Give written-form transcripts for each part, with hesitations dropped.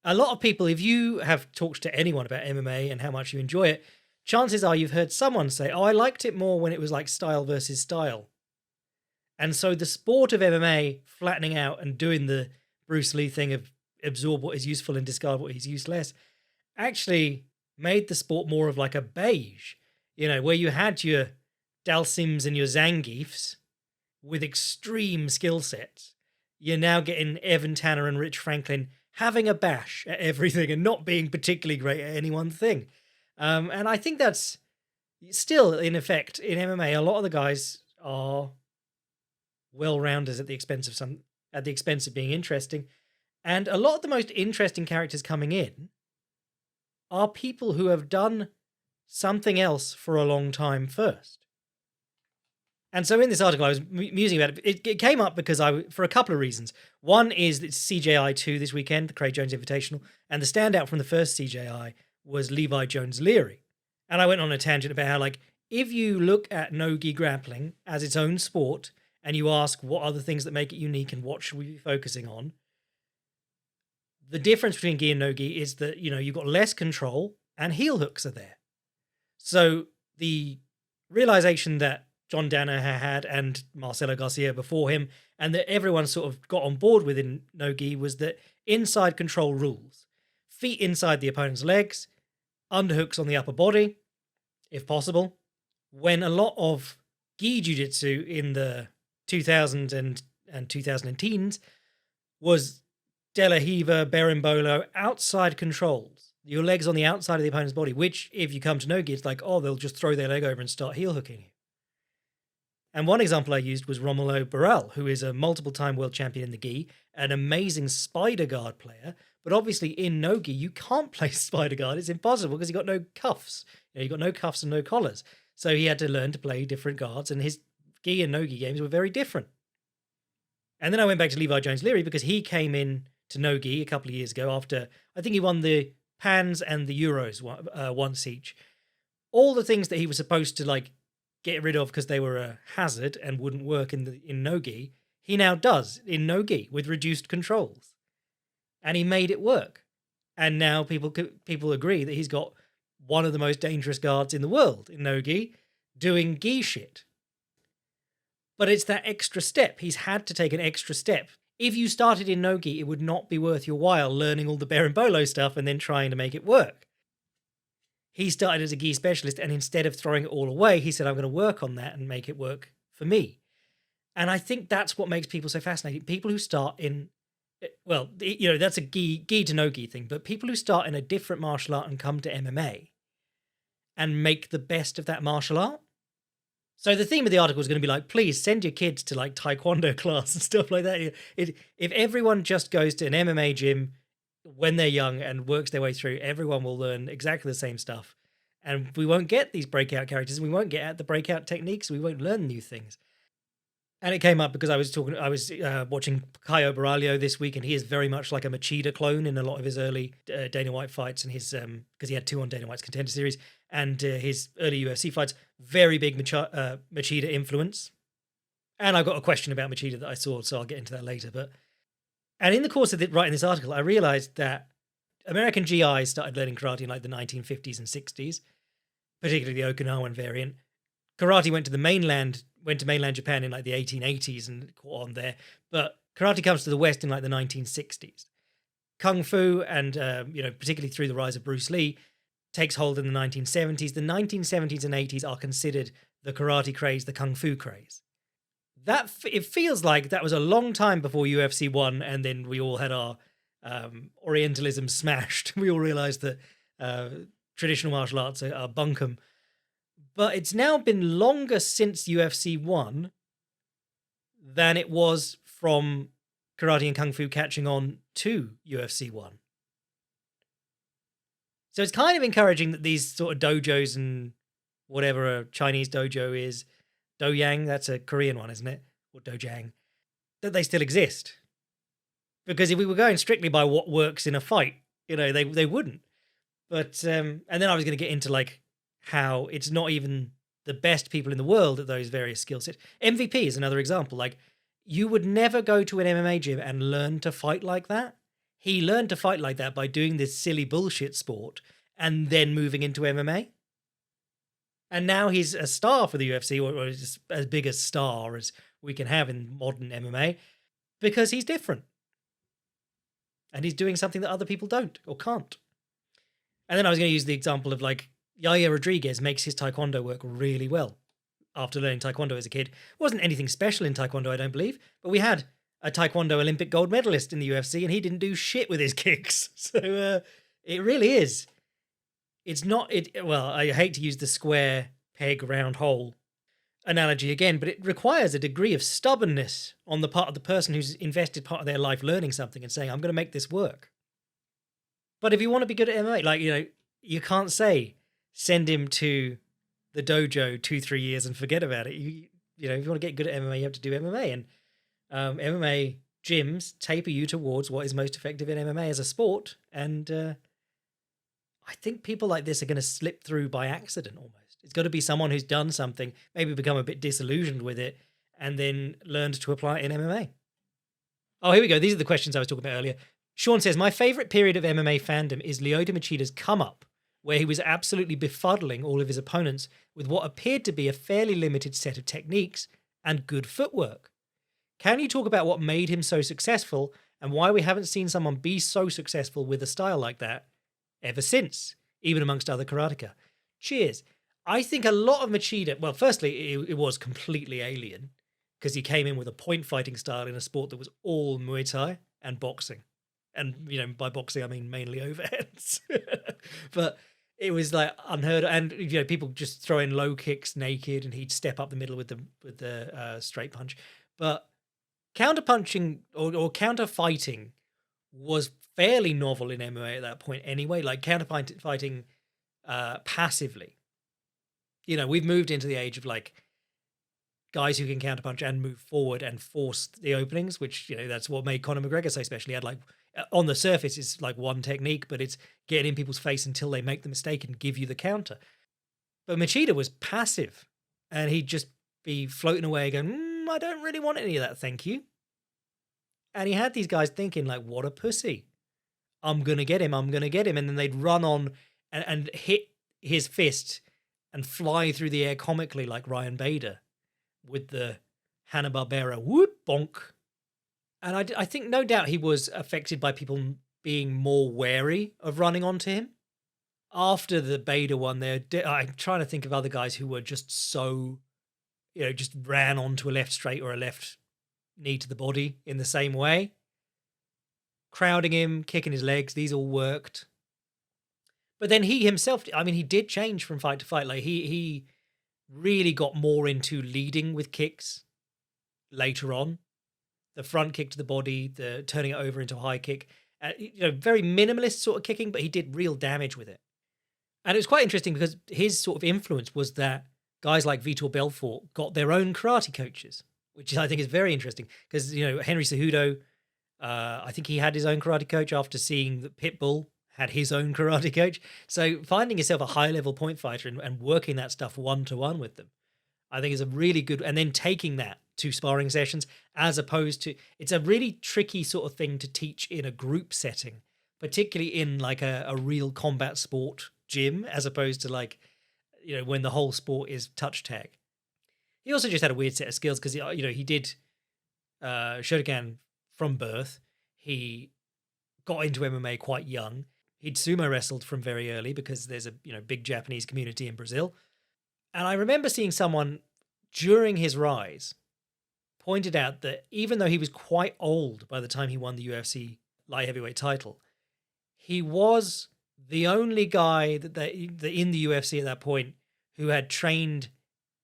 a lot of people, if you have talked to anyone about MMA and how much you enjoy it, chances are you've heard someone say, "Oh, I liked it more when it was like style versus style." And so the sport of MMA flattening out and doing the Bruce Lee thing of absorb what is useful and discard what is useless actually made the sport more of like a beige, where you had your Dalsims and your Zangiefs with extreme skill sets. You're now getting Evan Tanner and Rich Franklin having a bash at everything and not being particularly great at any one thing. And I think that's still in effect in MMA. A lot of the guys are well-rounders at the expense of being interesting. And a lot of the most interesting characters coming in are people who have done something else for a long time first. And so in this article, I was musing about it. It came up because for a couple of reasons. One is it's CJI 2 this weekend, the Craig Jones Invitational, and the standout from the first CJI was Levi Jones Leary. And I went on a tangent about how, like, if you look at no-gi grappling as its own sport and you ask what are the things that make it unique and what should we be focusing on, the difference between gi and no-gi is that, you've got less control and heel hooks are there. So the realization that John Danaher had and Marcelo Garcia before him, and that everyone sort of got on board with in no-gi, was that inside control rules. Feet inside the opponent's legs, underhooks on the upper body, if possible. When a lot of gi jiu-jitsu in the 2000s and 2010s was De La Hiva, Berimbolo, outside controls. Your legs on the outside of the opponent's body, which, if you come to no-gi, it's like, oh, they'll just throw their leg over and start heel hooking you. And one example I used was Romulo Barral, who is a multiple-time world champion in the gi, an amazing spider guard player. But obviously in no-gi, you can't play spider guard. It's impossible because you've got no cuffs. You've got no cuffs and no collars. So he had to learn to play different guards, and his gi and no-gi games were very different. And then I went back to Levi Jones Leary because he came in to no-gi a couple of years ago after, I think he won the Pans and the Euros once each. All the things that he was supposed to like get rid of because they were a hazard and wouldn't work in no-gi, he now does in no-gi with reduced controls. And he made it work. And now people agree that he's got one of the most dangerous guards in the world in no-gi doing gi shit. But it's that extra step. He's had to take an extra step. If you started in no-gi, it would not be worth your while learning all the berimbolo stuff and then trying to make it work. He started as a gi specialist, and instead of throwing it all away, he said, I'm going to work on that and make it work for me. And I think that's what makes people so fascinating. People who start in, well, that's a gi to no-gi thing, but people who start in a different martial art and come to MMA and make the best of that martial art. So the theme of the article is going to be like, please send your kids to like taekwondo class and stuff like that. If everyone just goes to an MMA gym when they're young and works their way through, everyone will learn exactly the same stuff. And we won't get these breakout characters, and we won't get at the breakout techniques, we won't learn new ththings. And it came up because I was watching Caio Borralho this week, and he is very much like a Machida clone in a lot of his early Dana White fights, and his because he had 2 on Dana White's Contender Series, and his early UFC fights, very big Machida influence. And I've got a question about Machida that I saw, so I'll get into that later. And in the course of writing this article, I realized that American GIs started learning karate in like the 1950s and 60s, particularly the Okinawan variant. Karate went to mainland Japan in like the 1880s and caught on there, but karate comes to the West in like the 1960s. Kung Fu and particularly through the rise of Bruce Lee takes hold in the 1970s. The 1970s and 80s are considered the karate craze, the Kung Fu craze. It feels like that was a long time before UFC 1, and then we all had our Orientalism smashed. We all realized that traditional martial arts are bunkum. But it's now been longer since UFC 1 than it was from karate and kung fu catching on to UFC 1. So it's kind of encouraging that these sort of dojos and whatever a Chinese dojo is, doyang, that's a Korean one, isn't it? Or dojang, that they still exist. Because if we were going strictly by what works in a fight, they wouldn't. But and then I was going to get into like how it's not even the best people in the world at those various skill sets. MVP is another example. Like, you would never go to an MMA gym and learn to fight like that. he learned to fight like that by doing this silly bullshit sport and then moving into MMA. And now he's a star for the UFC, or just as big a star as we can have in modern MMA, because he's different. And he's doing something that other people don't or can't. And then I was going to use the example of like Yaya Rodriguez makes his taekwondo work really well after learning taekwondo as a kid. Wasn't anything special in taekwondo, I don't believe, but we had a taekwondo Olympic gold medalist in the UFC and he didn't do shit with his kicks. So it really is. It's not it. Well, I hate to use the square peg round hole analogy again, but it requires a degree of stubbornness on the part of the person who's invested part of their life learning something and saying, I'm going to make this work. But if you want to be good at MMA, like, you can't say send him to the dojo 2-3 years and forget about it. If you want to get good at MMA, you have to do MMA. And MMA gyms taper you towards what is most effective in MMA as a sport. And I think people like this are going to slip through by accident almost. It's got to be someone who's done something, maybe become a bit disillusioned with it, and then learned to apply it in MMA. Oh, here we go. These are the questions I was talking about earlier. Sean says, my favourite period of MMA fandom is Lyoto Machida's come-up, where he was absolutely befuddling all of his opponents with what appeared to be a fairly limited set of techniques and good footwork. Can you talk about what made him so successful and why we haven't seen someone be so successful with a style like that ever since, even amongst other karateka? Cheers. I think a lot of Machida, well, firstly, it was completely alien because he came in with a point fighting style in a sport that was all Muay Thai and boxing. And, by boxing, I mean mainly overheads. But it was like unheard of. And, people just throwing low kicks naked and he'd step up the middle with the straight punch. But counter punching or counter fighting was fairly novel in MMA at that point anyway, like counter fighting passively. We've moved into the age of like guys who can counterpunch and move forward and force the openings, which, that's what made Conor McGregor so special. He had like, on the surface, it's like one technique, but it's getting in people's face until they make the mistake and give you the counter. But Machida was passive and he'd just be floating away going, I don't really want any of that, thank you. And he had these guys thinking like, what a pussy. I'm going to get him. And then they'd run on and hit his fist and fly through the air comically like Ryan Bader with the Hanna-Barbera whoop bonk. And I think no doubt he was affected by people being more wary of running onto him. After the Bader one there, I'm trying to think of other guys who were just so, just ran onto a left straight or a left knee to the body in the same way. Crowding him, kicking his legs, these all worked. But then he himself, he did change from fight to fight. Like he really got more into leading with kicks later on. The front kick to the body, the turning it over into a high kick. Very minimalist sort of kicking, but he did real damage with it. And it was quite interesting because his sort of influence was that guys like Vitor Belfort got their own karate coaches, which I think is very interesting because, Henry Cejudo, I think he had his own karate coach after seeing that Pitbull had his own karate coach. So finding yourself a high-level point fighter and working that stuff one-to-one with them, I think is a really good... And then taking that to sparring sessions as opposed to... It's a really tricky sort of thing to teach in a group setting, particularly in like a real combat sport gym, as opposed to like, when the whole sport is touch tag. He also just had a weird set of skills because, he did Shotokan from birth. He got into MMA quite young. He'd sumo wrestled from very early because there's a big Japanese community in Brazil. And I remember seeing someone during his rise pointed out that even though he was quite old by the time he won the UFC light heavyweight title, he was the only guy that in the UFC at that point who had trained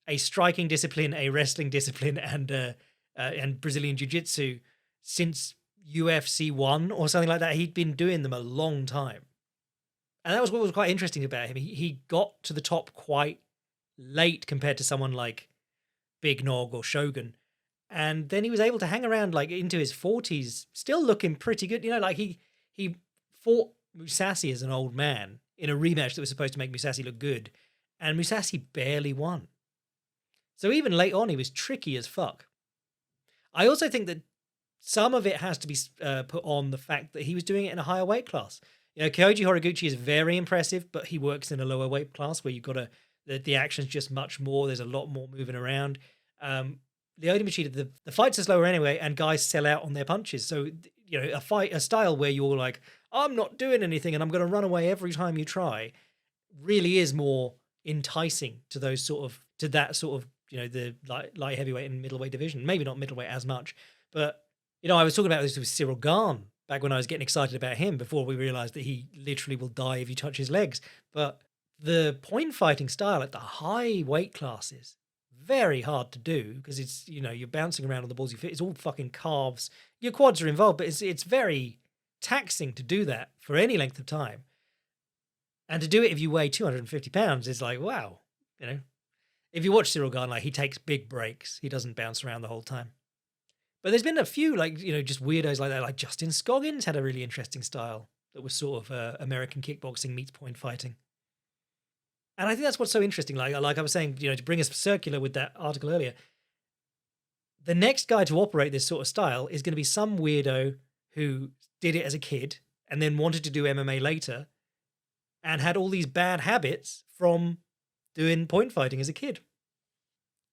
a striking discipline, a wrestling discipline, and Brazilian Jiu-Jitsu since UFC 1 or something like that. He'd been doing them a long time. And that was what was quite interesting about him. He got to the top quite late compared to someone like Big Nog or Shogun. And then he was able to hang around like into his 40s, still looking pretty good. Like he fought Musashi as an old man in a rematch that was supposed to make Musashi look good. And Musashi barely won. So even late on, he was tricky as fuck. I also think that some of it has to be put on the fact that he was doing it in a higher weight class. Kyoji Horiguchi is very impressive, but he works in a lower weight class where you've got the action's just much more. There's a lot more moving around. Lyoto Machida, the fights are slower anyway, and guys sell out on their punches. So, a style where you're like, I'm not doing anything and I'm going to run away every time you try, really is more enticing to that sort of, the light heavyweight and middleweight division. Maybe not middleweight as much, but, I was talking about this with Cyril Gahn back when I was getting excited about him before we realized that he literally will die if you touch his legs. But the point fighting style at the high weight classes, very hard to do because it's, you're bouncing around on the balls you fit. It's all fucking calves. Your quads are involved, but it's very taxing to do that for any length of time. And to do it if you weigh 250 pounds is like, wow, If you watch Cyril Gahn, he takes big breaks. He doesn't bounce around the whole time. But there's been a few, just weirdos like that. Like Justin Scoggins had a really interesting style that was sort of American kickboxing meets point fighting. And I think that's what's so interesting. Like I was saying, to bring us circular with that article earlier, the next guy to operate this sort of style is going to be some weirdo who did it as a kid and then wanted to do MMA later and had all these bad habits from doing point fighting as a kid.